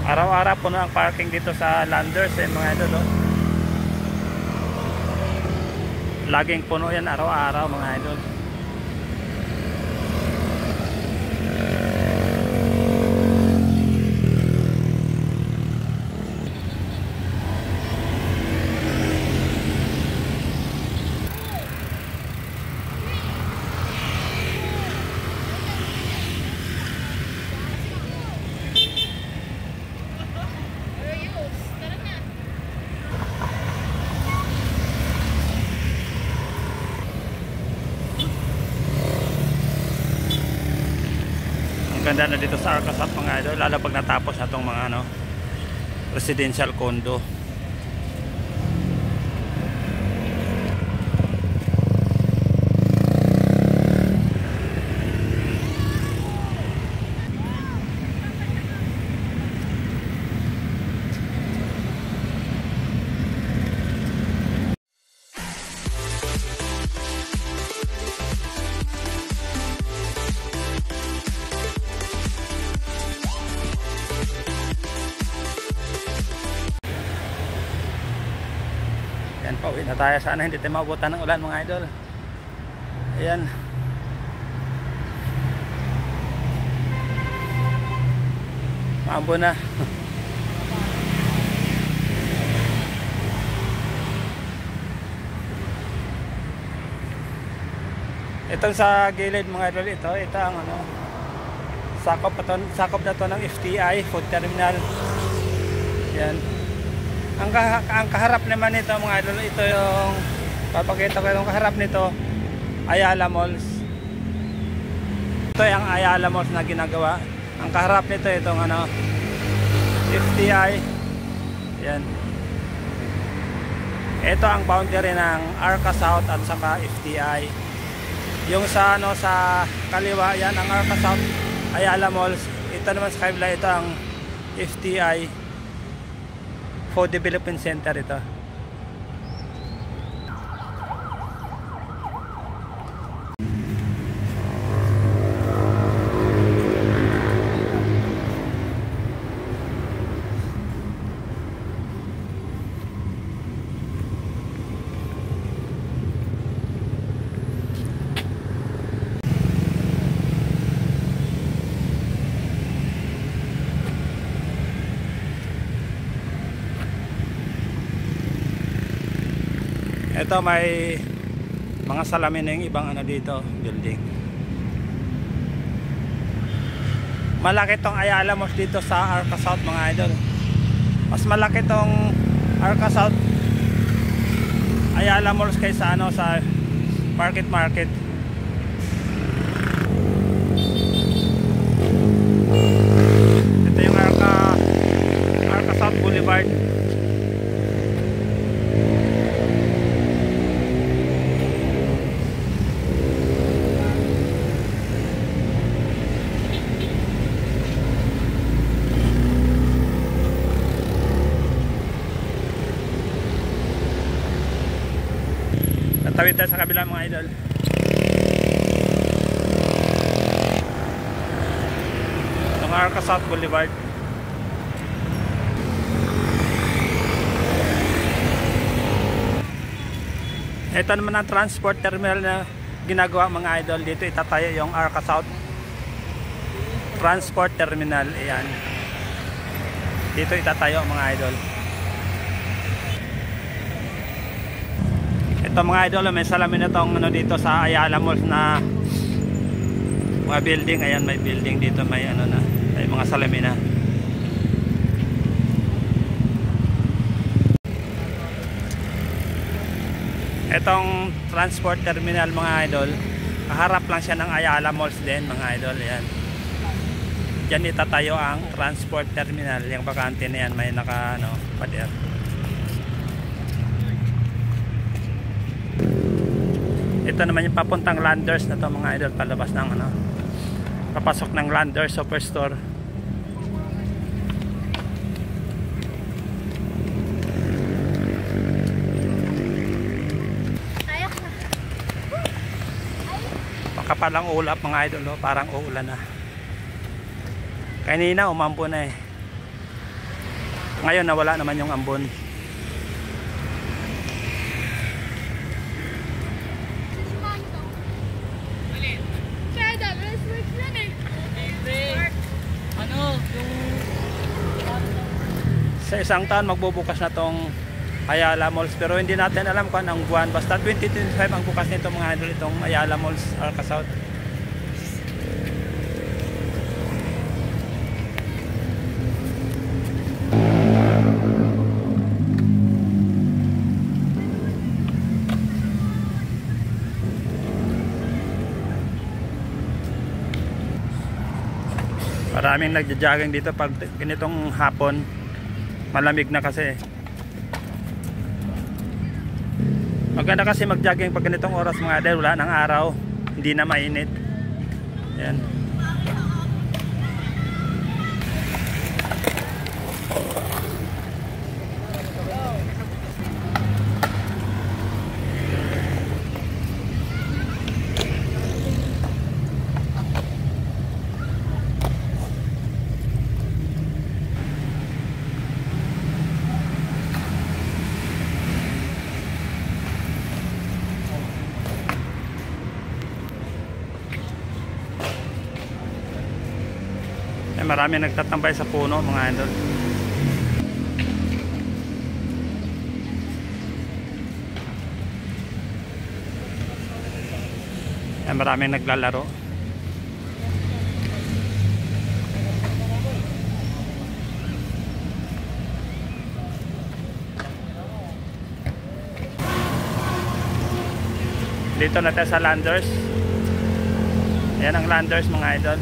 Araw-araw puno ang parking dito sa Landers mga idol, oh. Laging puno yan araw-araw mga idol. Ganda na dito sa Arcasat mga idol, lalo pag natapos na itong mga residential condo. Yan, pauwi na tayo. Sana hindi tayo mabutan ng ulan mga idol. Ayan. Maabo na. Itong sa gilid mga idol, ito ang sakop na to ng FTI, Food Terminal. Yan. Ang kaharap naman nito mga idol, ito yung papakita ko yung kaharap nito, Ayala Malls. Ito yung Ayala Malls na ginagawa. Ang kaharap nito itong FTI. Yan. Ito ang boundary ng Arca South at saka FTI. Yung sa sa kaliwa yan ang Arca South, Ayala Malls. Ito naman sa kabila, ito ang FTI, Food Development Center ito. Ito may mga salamin na yung ibang dito, building. Malaki tong Ayala Malls dito sa Arca South mga idol. Mas malaki tong Arca South Ayala Malls kaysa sa Market. Ito yung Arca South Boulevard. Tawid tayo sa kabila mga idol. Itong Arca South Boulevard. Ito naman ang transport terminal na ginagawa mga idol. Dito itatayo yung Arca South Transport Terminal. Ayan. Dito itatayo mga idol. Ito mga idol, may salamin na itong dito sa Ayala Malls na mga building. Ayan, may building dito, may may mga salamin na. Itong transport terminal mga idol, kaharap lang siya ng Ayala Malls din mga idol. Ayan. Diyan itatayo ang transport terminal. Yung bakante na yan, may pader. Ito naman yung papuntang Landers na to mga idol, palabas ng papasok ng Landers Superstore. Makapalang ulap mga idol, parang uulan na. Kanina umampo na eh. Ngayon nawala naman yung ambon. Sa isang taon magbubukas na tong Ayala Malls, pero hindi natin alam kung anong buwan. Basta 2025 ang bukas nito mga idol, itong Ayala Malls, Arca South. Maraming nagja-jogging dito pag ganitong hapon. Malamig na kasi. Maganda kasi mag-jogging pag ganitong oras mga idol, wala ng araw, hindi na mainit. Yan. Marami nagtatambay sa puno mga idol. Maraming naglalaro. Dito na tayo sa Landers. Ayan ang Landers mga idol.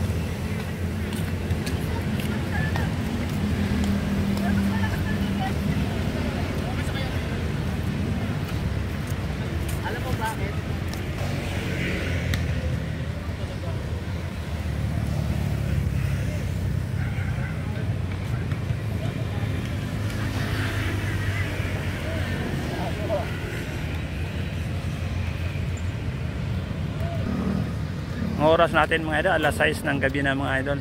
Ang oras natin mga idol, alas 6 ng gabi na mga idol.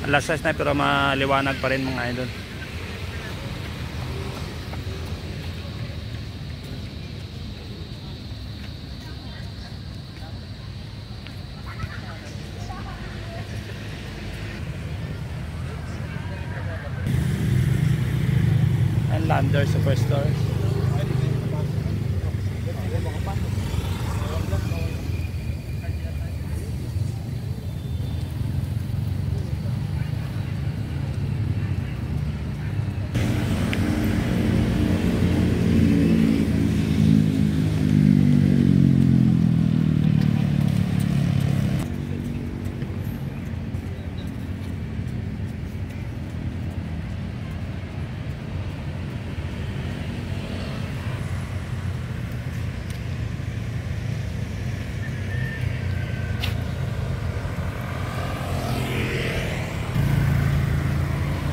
Alas 6 na pero maliwanag pa rin mga idol. And Landers Superstore.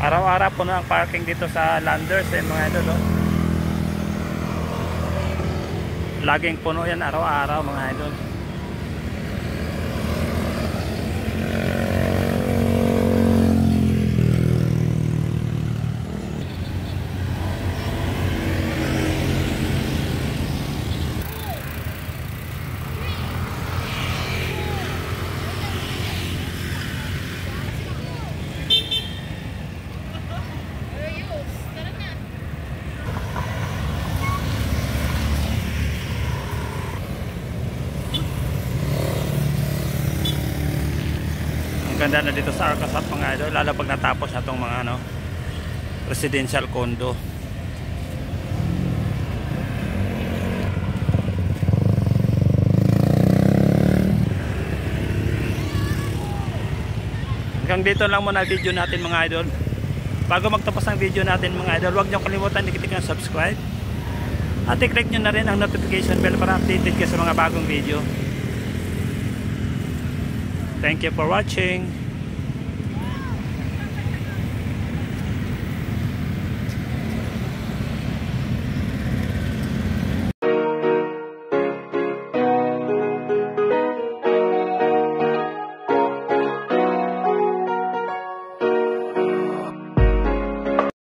Araw-araw puno ang parking dito sa Landers mga idol. Laging puno yan araw-araw mga idol. Ganda na dito sa Arca South mga idol, lalo pag natapos na itong mga residential condo. Hanggang dito lang muna video natin mga idol. Bago magtapos ang video natin mga idol, huwag niyo kalimutan i-click ang subscribe At i-click nyo na rin ang notification bell para updated ka sa mga bagong video. Thank you for watching.